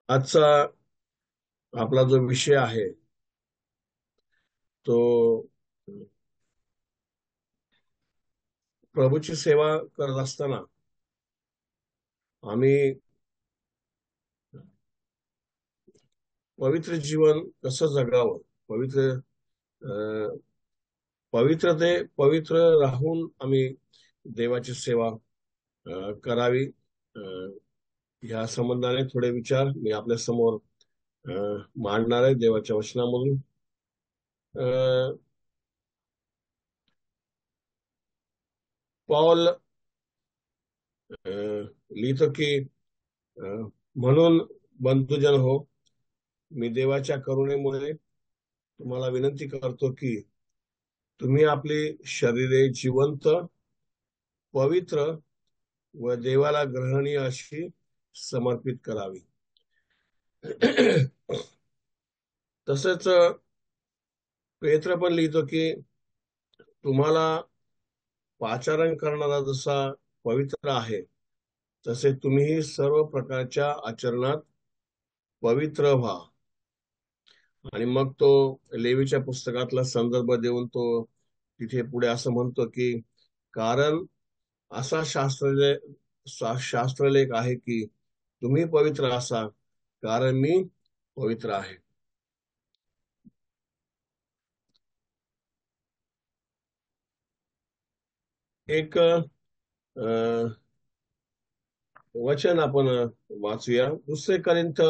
आजचा आपला जो विषय आहे तो प्रभूची सेवा करत असताना आम्ही पवित्र जीवन कसं जगावं, पवित्र अं, पवित्र राहून आम्ही देवाची सेवा करावी. अं, ह्या संबंधाने थोडे विचार मी आपल्या समोर मांडणार आहे देवाच्या वचनामधून. अं, पॉल लिहितो की म्हणून बंधुजन हो, मी देवाच्या करुणेमुळे तुम्हाला विनंती करतो की तुम्ही आपली शरीरे जिवंत, पवित्र व देवाला ग्रहणीय अशी समर्पित करावी. तसंच पेत्र पण लिहितो की तुम्हाला पाचारण करणारा जसा पवित्र आहे, तसे तुम्ही सर्व प्रकारच्या आचरणात पवित्र व्हा. आणि मग तो लेवीच्या पुस्तकातला संदर्भ देऊन तो तिथे पुढे असं म्हणतो की कारण असा शास्त्रलेख आहे की तुम्ही पवित्र असा कारण मी पवित्र आहे. एक वचन आपण वाचूया. दुसरे करिंथ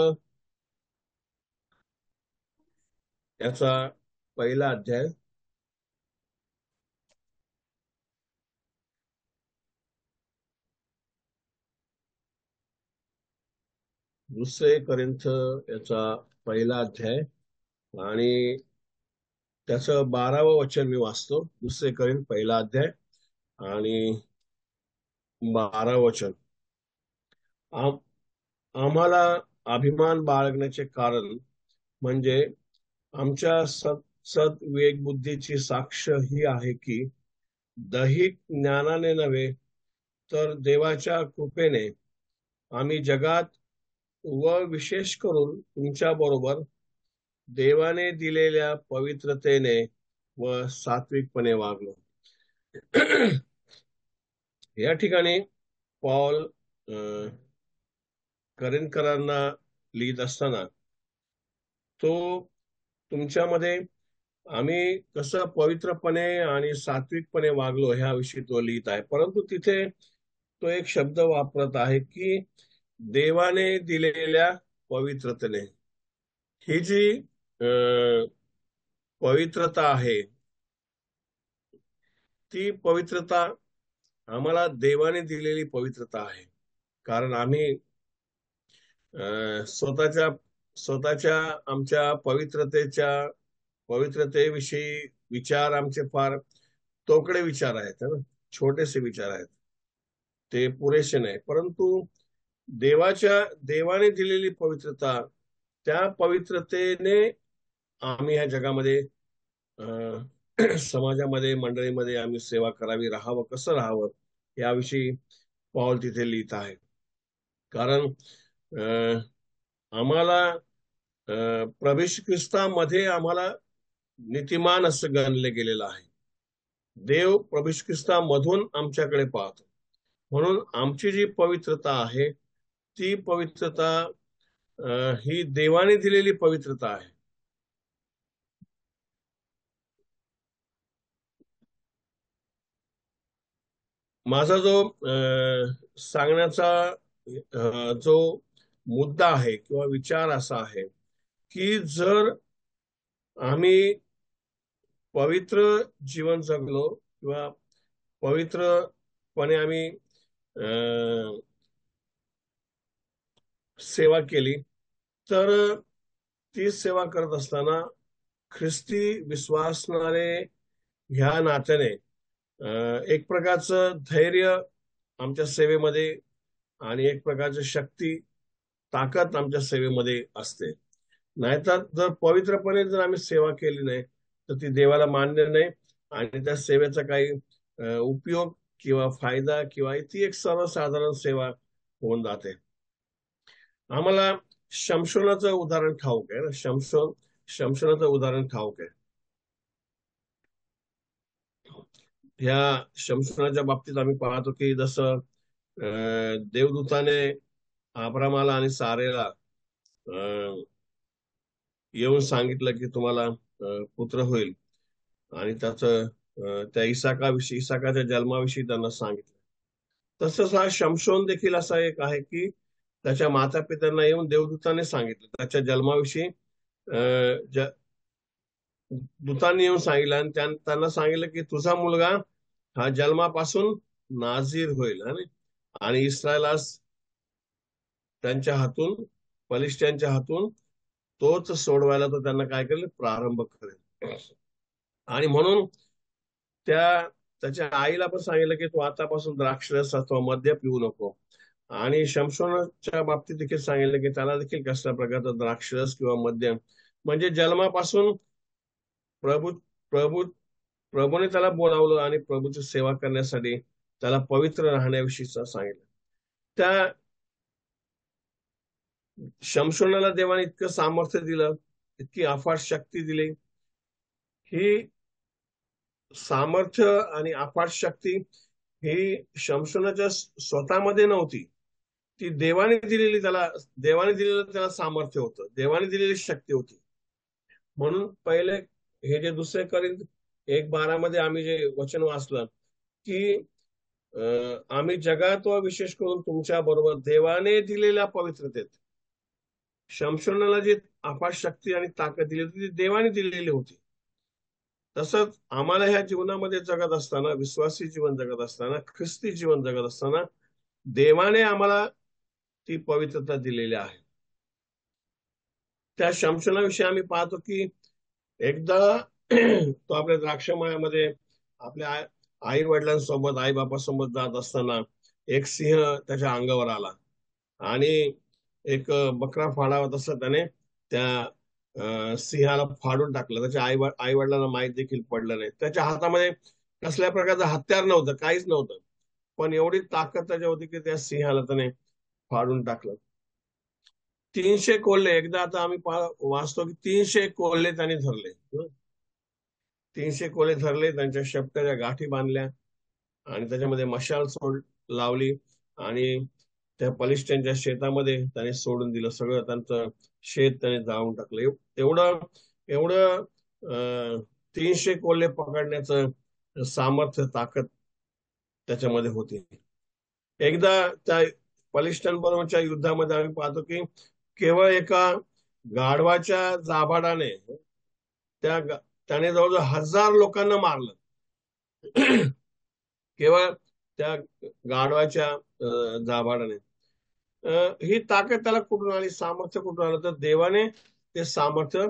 याचा पहिला अध्याय. दुसरे करिंथ याचा पहिला अध्याय आणि त्याचं 12वं वचन मी वाचतो. दुसरे करिंथ पहिला अध्याय आणि 12वं वचन. आम- आम्हाला अभिमान बाळगण्याचे कारण म्हणजे आमच्या सद विवेकबुद्धीची साक्ष ही आहे की दैहिक ज्ञानाने नव्हे तर देवाच्या कृपेने आम्ही जगात व विशेष करून तुमच्या बरोबर देवाने दिलेल्या पवित्रतेने व सात्विकपणे वागलो. या ठिकाणी पॉल करिंदकरांना लिहित असताना तो तुमच्यामध्ये आम्ही कसं पवित्रपणे आणि सात्विकपणे वागलो ह्याविषयी तो लिहित आहे. परंतु तिथे तो एक शब्द वापरत आहे की देवाने दिलेल्या पवित्रतेने. ही जी पवित्रता आहे, ती पवित्रता आम्हाला देवाने दिलेली पवित्रता आहे. कारण आम्ही स्वतःच्या स्वतःच्या आमच्या पवित्रतेविषयी विचार आमचे फार तोकडे विचार आहेत ना, छोटेसे विचार आहेत, ते पुरेसे नाही. परंतु देवाने दिलेली पवित्रता, त्या पवित्रतेने आम्ही ह्या जगामध्ये अं, समाजामध्ये मंडळीमध्ये आम्ही सेवा करावी, राहावं, कसं राहावं याविषयी पॉल तिथे लिहित आहे. कारण अं, आम्हाला प्रभू ख्रिस्तामध्ये आम्हाला नीतिमान असं गणले गेलेलं आहे. देव प्रभू ख्रिस्तामधून आमच्याकडे पाहतो. म्हणून आमची जी पवित्रता आहे ती पवित्रता ही देवाने दिलेली पवित्रता आहे. माझा जो सांगण्याचा जो मुद्दा आहे किंवा विचार असा आहे की जर आम्ही पवित्र जीवन जगलो किंवा पवित्रपणे आम्ही सेवा केली, तर ती सेवा करत असताना ख्रिस्ती विश्वासणारे ह्या नात्याने एक प्रकारचं धैर्य आमच्या सेवेमध्ये आणि एक प्रकारची शक्ती, ताकद आमच्या सेवेमध्ये असते. नाहीतर जर पवित्रपणे जर आम्ही सेवा केली नाही तर ती देवाला मान्य नाही आणि त्या सेवेचा काही उपयोग किंवा फायदा किंवा ती एक सर्वसाधारण सेवा होऊन जाते. आम्हाला शमशोनाचं उदाहरण ठाऊक आहे ना, शमशोनाचं उदाहरण ठाऊक आहे. ह्या शमशोनाच्या बाबतीत आम्ही पाहतो की जसं देवदूताने अब्रामाला आणि सारेला अं, येऊन सांगितलं की तुम्हाला पुत्र होईल, आणि त्या इसाकाच्या जन्माविषयी त्यांना सांगितलं. तसंच हा शमशोन देखील असा एक आहे की त्याच्या माता पित्यांना येऊन देवदूताने सांगितलं त्याच्या जन्माविषयी. दूतांनी येऊन सांगितलं आणि त्यांना सांगितलं की तुझा मुलगा हा जन्मापासून नाझीर होईल, आणि इस्रायलास त्यांच्या हातून, पलिष्ट्यांच्या हातून तोच सोडवायला तो त्यांना काय करेल, प्रारंभ करेल. आणि म्हणून त्याच्या आईला पण सांगितलं की तू आतापासून द्राक्षरस अथवा मद्य पिऊ नको. आणि शमशोनाच्या बाबतीत देखील सांगितलं की त्याला देखील कसल्या प्रकारचा द्राक्षरस किंवा मद्य, म्हणजे जन्मापासून प्रभू प्रभू प्रभूने त्याला बोलावलं आणि प्रभूची सेवा करण्यासाठी त्याला पवित्र राहण्याविषयी सांगितलं. त्या शमशोनाला देवाने इतकं सामर्थ्य दिलं, इतकी अफाट शक्ती दिली. ही सामर्थ्य आणि अफाट शक्ती ही शमशोनाच्या स्वतःमध्ये नव्हती, ती देवाने दिलेलं त्याला सामर्थ्य होतं, देवाने दिलेली शक्ती होती. म्हणून पहिले हे जे 2 कोरिन्थ 1:12 मध्ये आम्ही जे वचन वाचलं की आम्ही जगात व विशेष करून तुमच्या बरोबर देवाने दिलेल्या पवित्रतेत, शमशोनाला जी अफाट शक्ती आणि ताकद दिली होती ती देवाने दिलेली होती. तसंच आम्हाला ह्या जीवनामध्ये जगत असताना, विश्वासी जीवन जगत असताना, ख्रिस्ती जीवन जगत असताना देवाने आम्हाला ती पवित्रता दिलेली आहे. त्या शमशोनाविषयी आम्ही पाहतो की एकदा तो आपल्या द्राक्षमळ्यामध्ये आपल्या आई वडिलांसोबत, आई बापासोबत जात असताना एक सिंह त्याच्या अंगावर आला आणि एक बकरा फाडावा तसं त्याने त्या सिंहाला फाडून टाकलं. त्याच्या आई वडिलांना माहित देखील पडलं नाही. त्याच्या हातामध्ये कसल्या प्रकारचं हत्यार नव्हतं, काहीच नव्हतं, पण एवढी ताकद त्याच्या होती की त्या सिंहाला त्याने फाडून टाकलं. 300 कोल्हे, एकदा आता आम्ही वाचतो की 300 कोल्हे त्यांनी धरले. 300 कोल्हे धरले, त्यांच्या शेपटाच्या गाठी बांधल्या आणि त्याच्यामध्ये मशाल लावली आणि त्या पलिष्ट्यांच्या शेतामध्ये त्याने सोडून दिलं. सगळं त्यांचं शेत त्याने जाळून टाकलं. एवढं एवढं 300 कोल्हे पकडण्याचं सामर्थ्य, ताकद त्याच्यामध्ये होती. एकदा त्या बलिष्ठांबरोबरच्या युद्धामध्ये आम्ही पाहतो की केवळ एका गाढवाच्या जाबाडाने त्याने जवळजवळ 1000 लोकांना मारलं. केवळ त्या गाढवाच्या जाबाडाने. ही ताकद त्याला कुठून आली, सामर्थ्य कुठून आलं, तर देवाने ते सामर्थ्य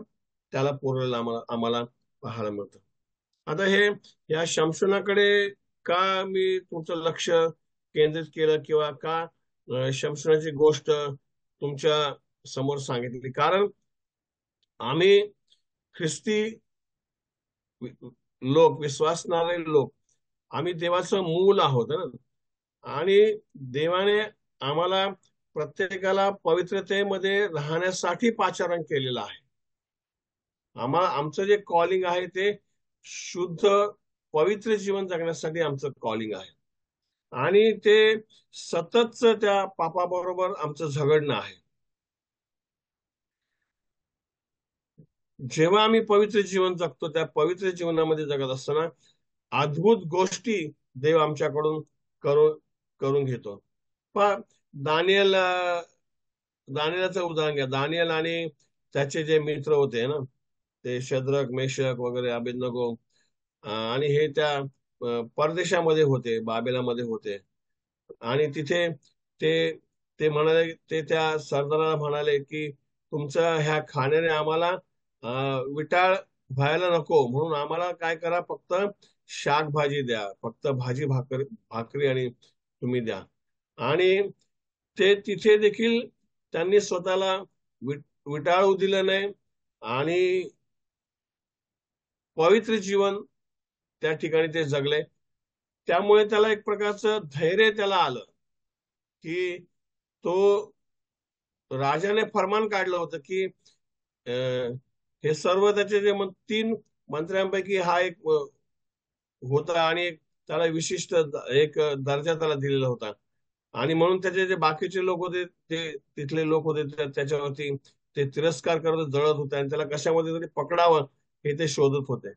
त्याला पुरवलेलं आम्हाला पाहायला मिळतं. आता या शमशोनाकडे का मी तुमचं लक्ष केंद्रित केलं किंवा का शमशोनाची गोष्ट तुमच्या समोर सांगितली, कारण आम्ही ख्रिस्ती लोक, विश्वासणारे लोक, आम्ही देवाचं मूल आहोत ना. आणि देवाने आम्हाला प्रत्येकाला पवित्रतेमध्ये राहण्यासाठी पाचारण केलेलं आहे. आमचं जे कॉलिंग आहे ते शुद्ध पवित्र जीवन जगण्यासाठी आमचं कॉलिंग आहे, आणि ते सततच त्या पापाबरोबर आमचं झगडणं आहे. जेव्हा आम्ही पवित्र जीवन जगतो, त्या पवित्र जीवनामध्ये जगत असताना अद्भुत गोष्टी देव आमच्याकडून करून घेतो. पण दानियल दानियलाचं उदाहरण घ्या. दानियल आणि त्याचे जे मित्र होते ना, ते शद्रक, मेशक वगैरे, अबेदनगो, आणि हे त्या परदेशामध्ये होते, बाबेलामध्ये होते. आणि तिथे ते ते म्हणाले, ते त्या सरदाराला म्हणाले की तुमच्या ह्या खाण्याने आम्हाला विटाळ व्हायला नको, म्हणून आम्हाला काय करा, फक्त शाकभाजी द्या, फक्त भाकरी आणि तुम्ही द्या. आणि ते तिथे देखील त्यांनी स्वतःला विटाळू दिलं नाही आणि पवित्र जीवन त्या ठिकाणी ते जगले. त्यामुळे त्याला एक प्रकारचं धैर्य त्याला आलं की तो राजाने फरमान काढलं होतं की हे सर्व त्याचे जे 3 मंत्र्यांपैकी हा एक होता आणि त्याला विशिष्ट एक दर्जा त्याला दिलेला होता. आणि म्हणून त्याचे जे बाकीचे लोक होते, ते तिथले लोक होते, त्याच्यावरती ते तिरस्कार करत जळत होते आणि त्याला कशामध्ये तरी पकडावं हे ते शोधत होते.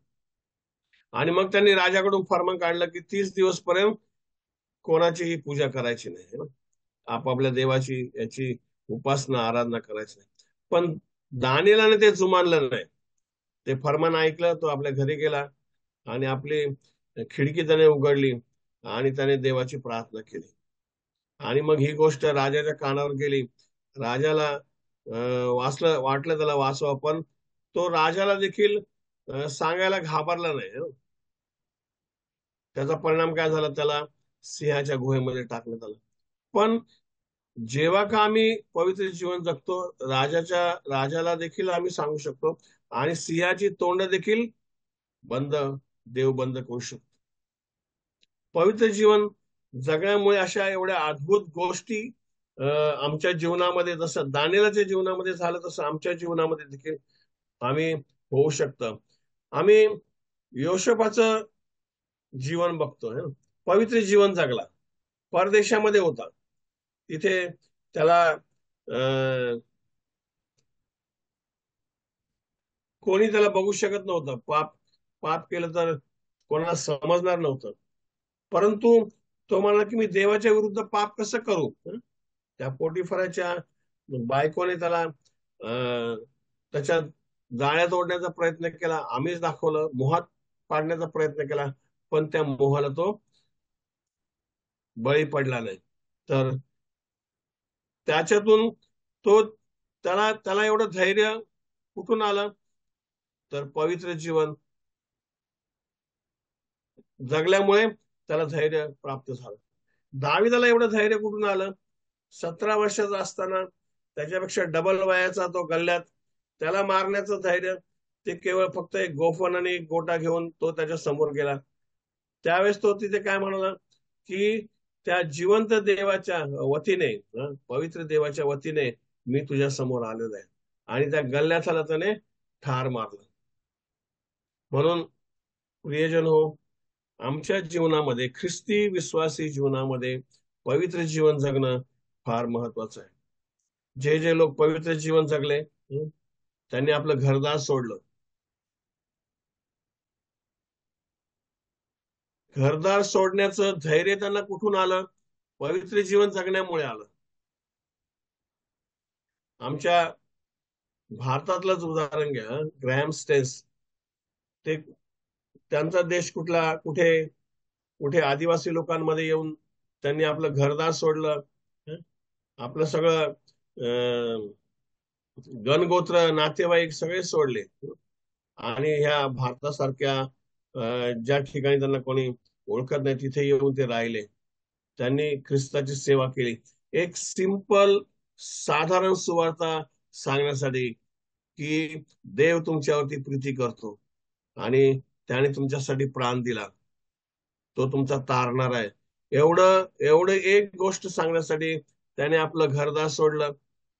आणि मग त्यांनी राजाकडून फर्मान काढलं की 30 दिवस पर्यंत कोणाचीही पूजा करायची नाही, आपापल्या देवाची याची उपासना आराधना करायची नाही. पण दानिएलाने ते जुमानलं नाही. ते फर्मान ऐकलं, तो आपल्या घरी गेला आणि आपली खिडकी त्याने उघडली आणि त्याने देवाची प्रार्थना केली. आणि मग ही गोष्ट राजाच्या कानावर गेली. राजाला वाटलं त्याला वाचवा, पण तो राजाला देखील सांगायला घाबरला नाही. त्याचा परिणाम काय झाला, त्याला सिंहाच्या गुहेमध्ये टाकण्यात आलं. पण जेव्हा का आम्ही पवित्र जीवन जगतो, राजाला देखील आम्ही सांगू शकतो आणि सिंहाची तोंड देखील बंद देव बंद करू शकतो. पवित्र जीवन जगण्यामुळे अशा एवढ्या अद्भुत गोष्टी आमच्या जीवनामध्ये, जसं दानिएलाच्या जीवनामध्ये झालं तसं आमच्या जीवनामध्ये देखील आम्ही होऊ शकतं. आम्ही योसेफाचं जीवन बघतो, पवित्र जीवन जगला, परदेशामध्ये होता, तिथे त्याला कोणी त्याला बघू शकत नव्हतं. पाप पाप केलं तर कोणाला समजणार नव्हतं. परंतु तो म्हणला की मी देवाच्या विरुद्ध पाप कसं करू. त्या पोटिफराच्या बायकोने त्याला त्याच्या जाळ्यात ओढण्याचा प्रयत्न केला, आम्हीच दाखवलं, मोहात पाडण्याचा प्रयत्न केला, पण त्या मोहाला तो बळी पडला नाही. तर त्याच्यातून तो त्याला त्याला एवढं धैर्य कुठून आलं, तर पवित्र जीवन जगल्यामुळे त्याला धैर्य प्राप्त झालं. दाविदाला एवढं धैर्य कुठून आलं, 17 वर्षाचा असताना त्याच्यापेक्षा डबल वयाचा तो गल्ल्यात, त्याला मारण्याचं धैर्य, ते केवळ फक्त एक गोफण आणि एक गोटा घेऊन तो त्याच्या समोर गेला. त्यावेळेस तो तिथे काय म्हणाला की त्या जिवंत देवाच्या वतीने, पवित्र देवाच्या वतीने मी तुझ्या समोर आलेलो आहे. आणि त्या गल्ल्याला त्याने ठार मारलं. म्हणून प्रियजन हो, आमच्या जीवनामध्ये, ख्रिस्ती विश्वासी जीवनामध्ये पवित्र जीवन जगणं फार महत्वाचं आहे. जे जे लोक पवित्र जीवन जगले, त्यांनी आपलं घरदार सोडलं. घरदार सोडण्याचं धैर्य त्यांना कुठून आलं, पवित्र जीवन जगण्यामुळे आलं. आमच्या भारतातलंच उदाहरण घ्या, ग्रॅहम स्टेन्स. ते त्यांचा देश कुठे कुठे आदिवासी लोकांमध्ये येऊन त्यांनी आपलं घरदार सोडलं, आपलं सगळं गणगोत्र नातेवाईक सगळे सोडले आणि ह्या भारतासारख्या ज्या ठिकाणी त्यांना कोणी ओळखत नाही तिथे येऊन ते राहिले. त्यांनी ख्रिस्ताची सेवा केली, एक सिंपल साधारण सुवार्ता सांगण्यासाठी की देव तुमच्यावरती प्रीती करतो आणि त्याने तुमच्यासाठी प्राण दिला, तो तुमचा तारणार आहे. एवढं एवढं एक गोष्ट सांगण्यासाठी त्याने आपलं घरदार सोडलं.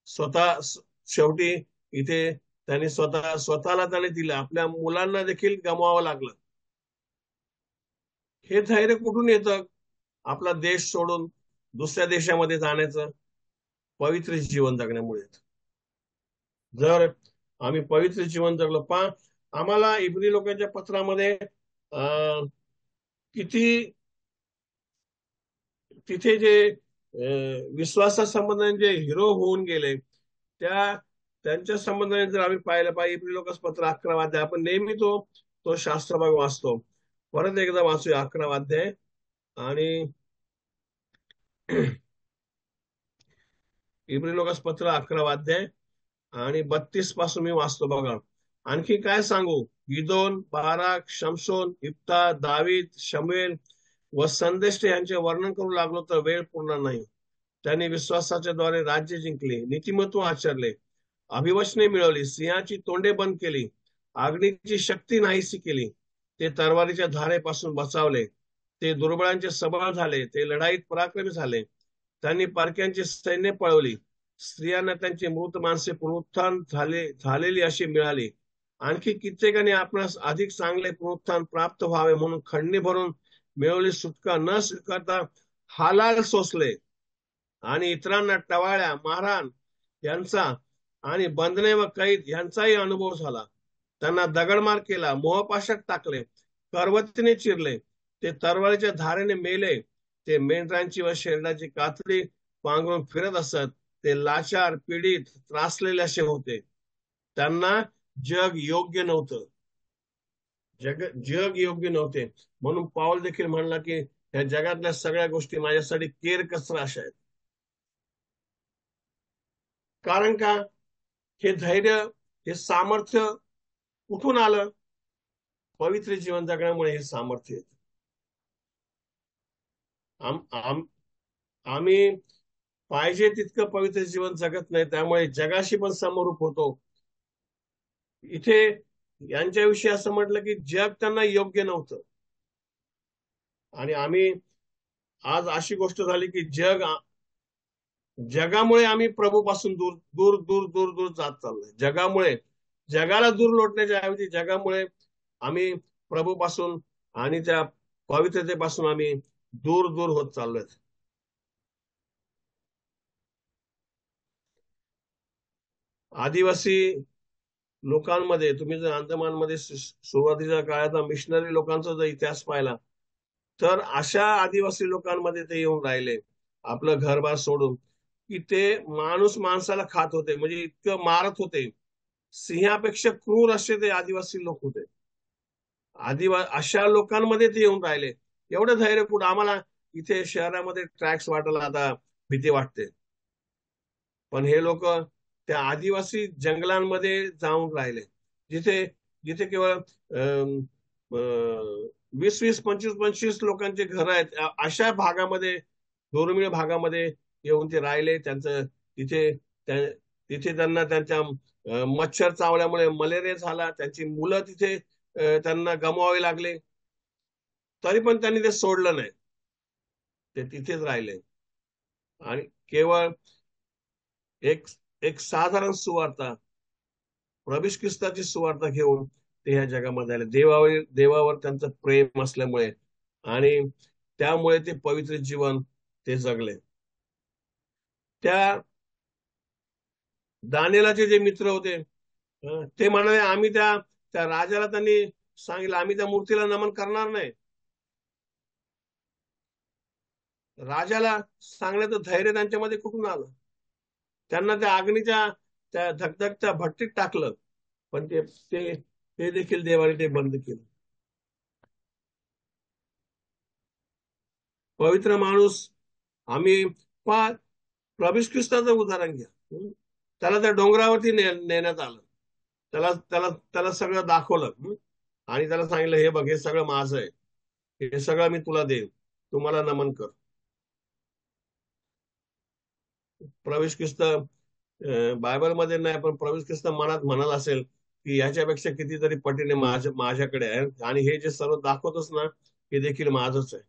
स्वतः शेवटी इथे त्याने स्वतःला त्याने दिलं, आपल्या मुलांना देखील गमवावं लागलं. हे धैर्य कुठून येतं, आपला देश सोडून दुसऱ्या देशामध्ये जाण्याचं, पवित्र जीवन जगण्यामुळे. जर आम्ही पवित्र जीवन जगलो, आम्हाला इब्री लोकांच्या पत्रामध्ये किती तिथे जे विश्वासा संबंधाने जे हिरो होऊन गेले, त्यांच्या संबंधाने जर आम्ही पाहिलं पाहिजे, इब्री लोकांचं पत्र 11 अध्याय, आपण नेहमी तो तो शास्त्रभाग वाचतो. परत एकदा वाचूया 11 अध्याय आणि इब्री लोकांचं पत्र 11 अध्याय आणि 32 पासून मी वाचतो बघा. आणखी काय सांगू, गिदोन, बाराक, शमशोन, इप्ता, दावीद, शमूएल व संदेष्टे यांचे वर्णन करू लागलो तर वेळ पुरणार नाही. त्यांनी विश्वासाच्या द्वारे राज्य जिंकले, नीतिमत्व आचरले, अभिवचने मिळवली, सिंहाची तोंडे बंद केली, अग्नीची शक्ती नाहीशी केली, ते तरवारीच्या धारेपासून बचावले, ते दुर्बळांचे सबळ झाले, ते लढाईत पराक्रमी झाले, त्यांनी पारक्यांची सैन्य पळवली, स्त्रियांना त्यांची मृत माणसे पुनरुत्थान झालेली अशी मिळाली. आणखी कित्येकाने आपणास अधिक चांगले पुनरुत्थान प्राप्त व्हावे म्हणून खंडणी भरून मिळवली सुटका न स्वीकारता हालाल सोसले आणि इतरांना टवाळ्या, मारहाण यांचा आणि बंधने व कैद यांचाही अनुभव झाला. त्यांना दगडमार केला, मोहपाशात टाकले, करवतीने चिरले, ते तरवारीच्या धारेने मेले. ते मेंढरांची व शेरडाची कातडी पांघरून फिरत असत. ते लाचार, पीडित, त्रासलेले असे होते. त्यांना जग योग्य नव्हतं. जग योग्य नव्हते. म्हणून पाऊल देखील म्हणला की या जगातल्या सगळ्या गोष्टी माझ्यासाठी केर कचरा अशा आहेत. कारण का? हे धैर्य, हे सामर्थ्य कुठून आलं? पवित्र जीवन जगण्यामुळे हे सामर्थ्य येत. आम, आम, आम्ही पाहिजे तितकं पवित्र जीवन जगत नाही, त्यामुळे जगाशी पण समरूप होतो. इथे यांच्याविषयी असं म्हटलं की जग त्यांना योग्य नव्हतं. आणि आम्ही आज अशी गोष्ट झाली की जगामुळे आम्ही प्रभूपासून दूर दूर दूर दूर दूर जात चाललोय. जगामुळे, जगाला दूर लोटण्याच्या ऐवजी जगामुळे आम्ही प्रभूपासून आणि त्या पवित्रतेपासून आम्ही दूर दूर होत चाललोय. आदिवासी लोकांमध्ये, तुम्ही जर अंदमानमध्ये सुरुवातीच्या काळात मिशनरी लोकांचा जर इतिहास पाहिला, तर अशा आदिवासी लोकांमध्ये ते येऊन राहिले आपलं घरबार सोडून, की ते माणूस माणसाला खात होते, म्हणजे इतकं मारत होते. सिंहापेक्षा क्रूर असे ते आदिवासी लोक होते. अशा लोकांमध्ये ते येऊन राहिले. एवढं धैर्य कुठं? आम्हाला इथे शहरामध्ये ट्रॅक्स वाटायला आता भीती वाटते, पण हे लोक त्या आदिवासी जंगलांमध्ये जाऊन राहिले, जिथे जिथे केवळ 20-20, 25-25 लोकांचे घर आहेत. अशा भागामध्ये, दुर्मिळ भागामध्ये येऊन ते राहिले. त्यांचं तिथे त्यांना त्यांच्या मच्छर चावल्यामुळे मलेरिया झाला. त्यांची मुलं तिथे त्यांना गमवावे लागले. तरी पण त्यांनी ते सोडलं नाही, ते तिथेच राहिले. आणि केवळ एक एक साधारण सुवार्ता, प्रभू ख्रिस्ताची सुवार्ता घेऊन ते ह्या जगामध्ये आले. देवावर त्यांचं प्रेम असल्यामुळे आणि त्यामुळे ते पवित्र जीवन ते जगले. त्या दानिएलाचे जे मित्र होते, ते म्हणाले आम्ही त्या त्या राजाला, त्यांनी सांगितलं आम्ही त्या मूर्तीला नमन करणार नाही. राजाला सांगण्याचं धैर्य त्यांच्यामध्ये कुठून आलं? त्यांना त्या अग्नीच्या, त्या धगधगत्या भट्टीत टाकलं, पण ते ते ते देखील देवाने ते बंद केलं. पवित्र माणूस, आम्ही पा प्रभू ख्रिस्ताचं उदाहरण घ्या. त्याला त्या डोंगरावरती नेण्यात आलं. त्याला त्याला त्याला सगळं दाखवलं आणि त्याला सांगितलं हे बघ, हे सगळं माझं आहे, हे सगळं मी तुला देईन, तू मला नमन कर. प्रभू ख्रिस्त बायबलमध्ये नाही, पण प्रभू ख्रिस्त मनात म्हणाल असेल की ह्याच्यापेक्षा कितीतरी पटीने माझ्याकडे आहे, आणि हे जे सर्व दाखवतोस ना, हे देखील माझंच आहे.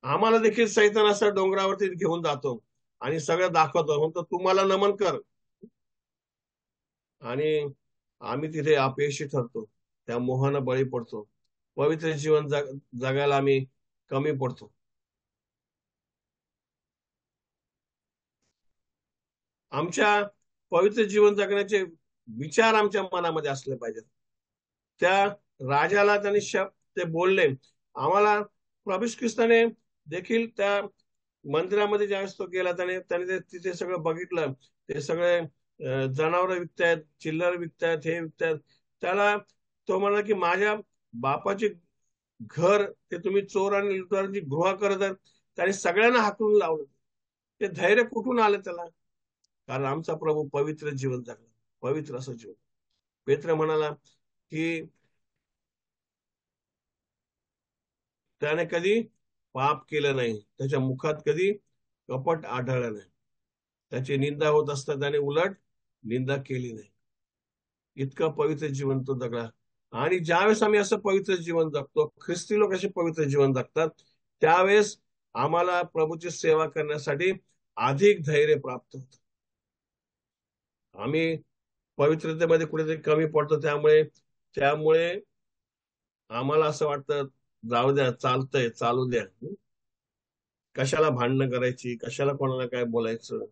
आम्हाला देखील सैतान असं डोंगरावरती घेऊन जातो आणि सगळं दाखवतो, म्हणतो तू मला नमन कर, आणि आम्ही तिथे अपयशी ठरतो. त्या मोहानं बळी पडतो. पवित्र जीवन जगायला आम्ही कमी पडतो. आमच्या पवित्र जीवन जगण्याचे विचार आमच्या मनामध्ये असले पाहिजेत. त्या राजाला त्यांनी ते बोलले. आम्हाला प्रभू ख्रिस्ताने देखील त्या मंदिरामध्ये ज्यावेळेस तो गेला, त्याने तिथे सगळं बघितलं. ते सगळे जनावर विकतायत, चिल्लर विकतायत, हे विकतायत. त्याला तो म्हणला की माझ्या बापाचे घर ते तुम्ही चोर आणि लुटारांची गृह करत आहेत. त्याने सगळ्यांना हाकलून लावलं. ते धैर्य कुठून आलं त्याला? कारण आमचा प्रभू पवित्र जीवन जगला, पवित्र असं जीवन. पेत्र म्हणाला की त्याने कधी पाप केलं नाही, त्याच्या मुखात कधी कपट आढळलं नाही, त्याची निंदा होत असता त्याने उलट निंदा केली नाही. इतकं पवित्र जीवन तो जगला. आणि ज्यावेळेस आम्ही असं पवित्र जीवन जगतो, ख्रिस्ती लोक असे पवित्र जीवन जगतात, त्यावेळेस आम्हाला प्रभूची सेवा करण्यासाठी अधिक धैर्य प्राप्त होतं. आम्ही पवित्रतेमध्ये कुठेतरी कमी पडतो, त्यामुळे त्यामुळे आम्हाला असं वाटतं, जाऊ द्या, चालतंय, चालू द्या. कशाला भांडणं करायची, कशाला कोणाला काय बोलायचं.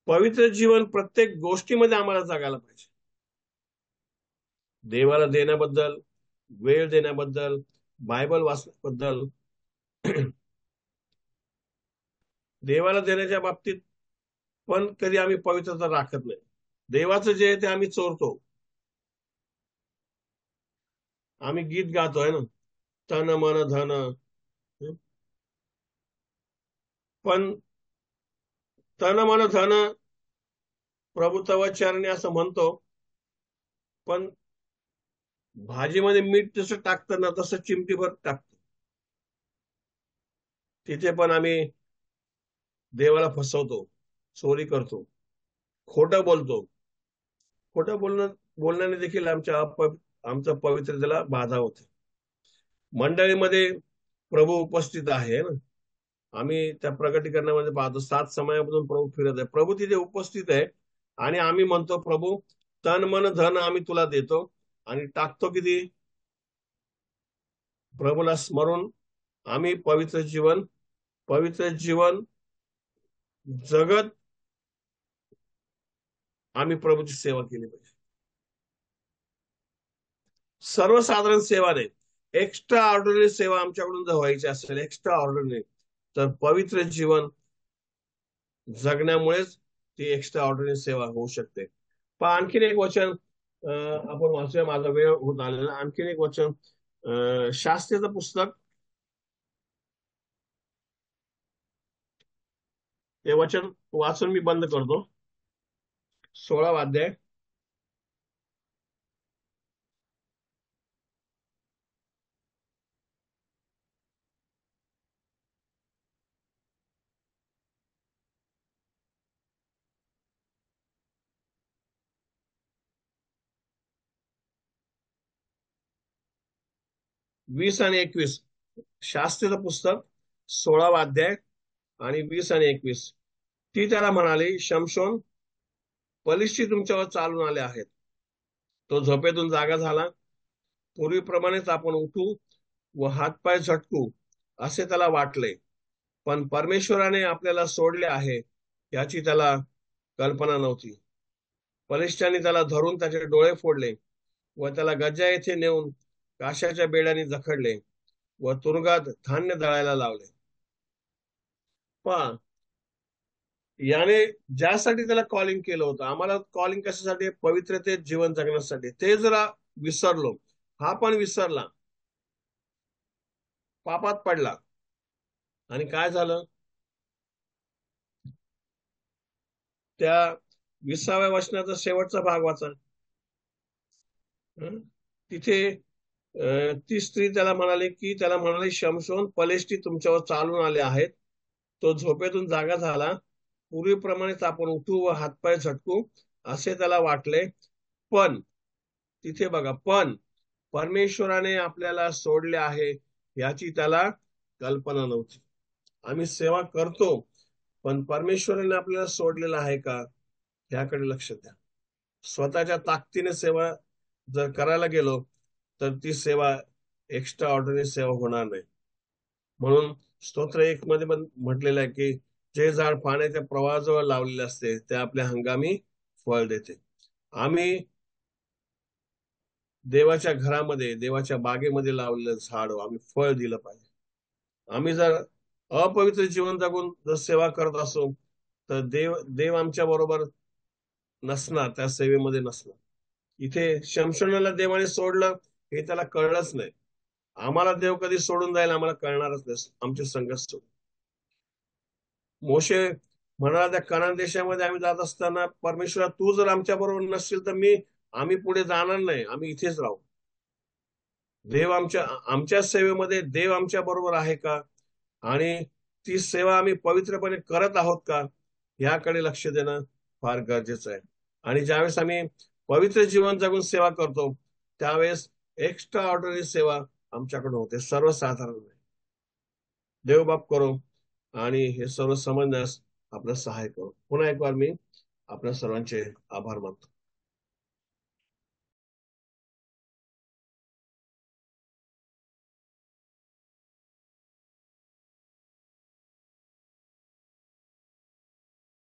पवित्र जीवन प्रत्येक गोष्टीमध्ये आम्हाला जगायला पाहिजे. देवाला देण्याबद्दल, वेळ देण्याबद्दल, बायबल वाचण्याबद्दल. देवाला देण्याच्या बाबतीत पण कधी आम्ही पवित्रता राखत नाही. देवाचं जे आहे ते आम्ही चोरतो. आम्ही गीत गातोय ना, तन मन धन. पण तन मन धन प्रभू तव चरणी असं म्हणतो, पण भाजीमध्ये मीठ जसं टाकतं ना, तसं चिमटीभर टाकतो. तिथे पण आम्ही देवाला फसवतो, चोरी करतो, खोटं बोलतो. खोटं बोलण्याने देखील आमच्या पवित्रतेला बाधा होते. मंडळीमध्ये प्रभू उपस्थित आहे ना. आम्ही त्या प्रकटीकरणामध्ये पाहतो, 7 समयामधून प्रभू फिरत आहे, प्रभू तिथे उपस्थित आहे. आणि आम्ही म्हणतो, प्रभू तन मन धन आम्ही तुला देतो. आणि टाकतो किती? प्रभूला स्मरून. आम्ही पवित्र जीवन जगत आम्ही प्रभूची सेवा केली पाहिजे. सर्वसाधारण सेवा नाही, एक्स्ट्रा ऑर्डिनरी सेवा आमच्याकडून जर व्हायची असेल, एक्स्ट्रा ऑर्डिनरी, तर पवित्र जीवन जगण्यामुळेच ती एक्स्ट्रा ऑर्डिनरी सेवा होऊ शकते. पण आणखीन एक वचन आपण वाचूया, माझा वेळ होत आलेला. आणखीन एक वचन, शास्त्रीचं पुस्तक, ते वचन वाचून मी बंद करतो. 16 अध्याय, 20 आणि 21. शास्त्रीचं पुस्तक, 16 अध्याय आणि 20 आणि 21. ती त्याला म्हणाली, शमशोन, बलिष्ठी तुमच्यावर चालून आले आहेत. तो झोपेतून जागा झाला. पूर्वीप्रमाणेच आपण उठू व हातपाय झटकू असे त्याला वाटले. पण परमेश्वराने आपल्याला सोडले आहे याची त्याला कल्पना नव्हती. बलिष्ठांनी त्याला धरून त्याचे डोळे फोडले व त्याला गज्जा येथे नेऊन काशाच्या बेड्याने जखडले व तुरुंगात धान्य दळायला लावले. पहा, याने ज्यासाठी त्याला कॉलिंग केलं होतं, आम्हाला कॉलिंग कशासाठी? पवित्रतेत जीवन जगण्यासाठी. ते जरा विसरलो, हा पण विसरला, पापात पडला. आणि काय झालं? त्या 20व्या वचनाचा शेवटचा भाग वाचा. हं? तिथे ती स्त्री त्याला म्हणाली, शमशोन, पलेष्टी तुमच्यावर चालून आले आहेत. तो झोपेतून जागा झाला. पूर्वीप्रमाणेच आपण उठू व हातपाय झटकू असे त्याला वाटले. पण तिथे बघा, पण परमेश्वराने आपल्याला सोडले आहे याची त्याला कल्पना नव्हती. आम्ही सेवा करतो, पण परमेश्वराने आपल्याला सोडलेलं आहे का, याकडे लक्ष द्या. स्वतःच्या ताकदीने सेवा जर करायला गेलो तर ती सेवा एक्स्ट्रा ऑर्डिनरी सेवा होणार नाही. म्हणून स्तोत्र 1 मध्ये पण म्हटलेलं आहे की जे झाड पाण्याच्या प्रवाहाजवळ लावलेले असते ते आपल्या हंगामी फळ देते. आम्ही देवाच्या घरामध्ये, देवाच्या बागेमध्ये लावलेलं झाड आम्ही फळ दिलं पाहिजे. आम्ही जर अपवित्र जीवन जगून जर सेवा करत असो तर देव देव आमच्या बरोबर नसणार, त्या सेवेमध्ये नसणार. इथे शमशोनाला देवाने सोडलं हे त्याला कळलंच नाही. आम्हाला देव कधी सोडून जाईल आम्हाला कळणारच नाही, आमचे संघर्ष सोडून. मोशे म्हणाला, त्या कनान देशामध्ये आम्ही जात असताना, परमेश्वरा तू जर आमच्या बरोबर नसशील तर आम्ही पुढे जाणार नाही, आम्ही इथेच राहू. देव आमच्या सेवेमध्ये देव आमच्या बरोबर आहे का, आणि ती सेवा आम्ही पवित्रपणे करत आहोत का, याकडे लक्ष देणं फार गरजेचं आहे. आणि ज्यावेळेस आम्ही पवित्र जीवन जगून सेवा करतो त्यावेळेस एक्स्ट्रा ऑर्डिनरी सेवा आमच्याकडून होते, सर्वसाधारण. देव बाप करो आणि हे सर्व समजण्यास आपलं सहाय्य करू. पुन्हा एक वार मी आपल्या सर्वांचे आभार मानतो.